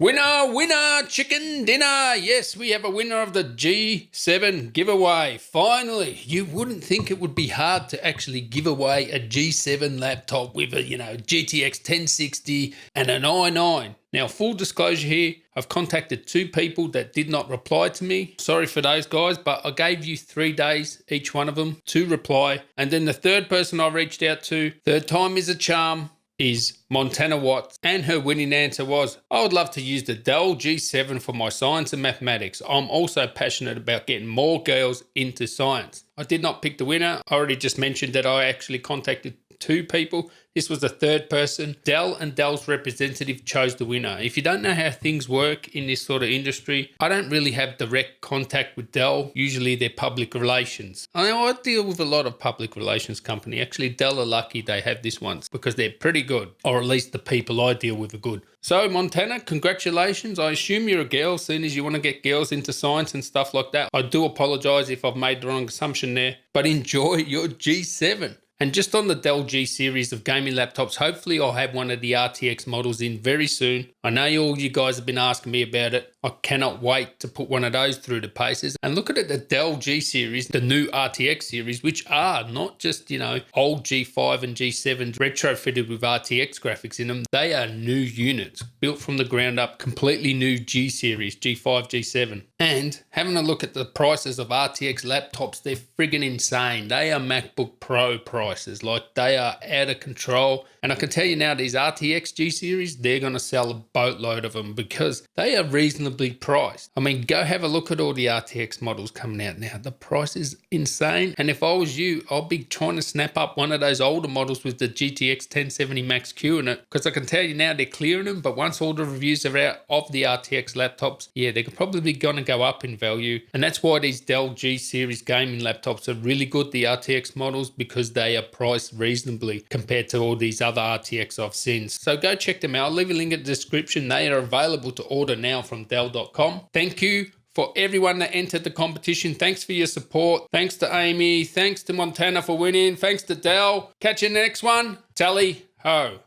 Winner, winner, chicken dinner. Yes, we have a winner of the G7 giveaway. Finally, you wouldn't think it would be hard to actually give away a G7 laptop with a, GTX 1060 and an i9. Now, full disclosure here, I've contacted 2 people that did not reply to me. Sorry for those guys, but I gave you 3 days, each one of them, to reply. And then the third person I reached out to, third time is a charm, is Montana Watts, and her winning answer was, I would love to use the Dell G7 for my science and mathematics. I'm also passionate about getting more girls into science. I did not pick the winner. I already just mentioned that I actually contacted 2 people. This was the third person. Dell and Dell's representative chose the winner. If you don't know how things work in this sort of industry, I don't really have direct contact with Dell. Usually they're public relations. I deal with a lot of public relations company. Actually, Dell are lucky they have this one because they're pretty good, or at least the people I deal with are good. So Montana, congratulations. I assume you're a girl, seeing as you want to get girls into science and stuff like that. I do apologize if I've made the wrong assumption there, but enjoy your G7. And just on the Dell G series of gaming laptops, hopefully I'll have one of the RTX models in very soon. I know all you guys have been asking me about it. I cannot wait to put one of those through the paces. And look at it, the Dell G series, the new RTX series, which are not just, old G5 and G7s retrofitted with RTX graphics in them. They are new units built from the ground up, completely new G series, G5, G7. And having a look at the prices of RTX laptops, they're friggin' insane. They are MacBook Pro prices, like they are out of control. And I can tell you now, these RTX G series, they're going to sell a boatload of them because they are reasonably priced. I mean, go have a look at all the RTX models coming out now. The price is insane. And if I was you, I'll be trying to snap up one of those older models with the GTX 1070 Max Q in it, because I can tell you now they're clearing them. But once all the reviews are out of the RTX laptops, yeah, they're probably going to go up in value. And that's why these Dell G series gaming laptops are really good, the RTX models, because they are priced reasonably compared to all these other RTX I've seen. So go check them out. I'll leave a link in the description. They are available to order now from Dell.com. Thank you for everyone that entered the competition. Thanks for your support. Thanks to Amy. Thanks to Montana for winning. Thanks to Dell. Catch you in the next one. Tally ho.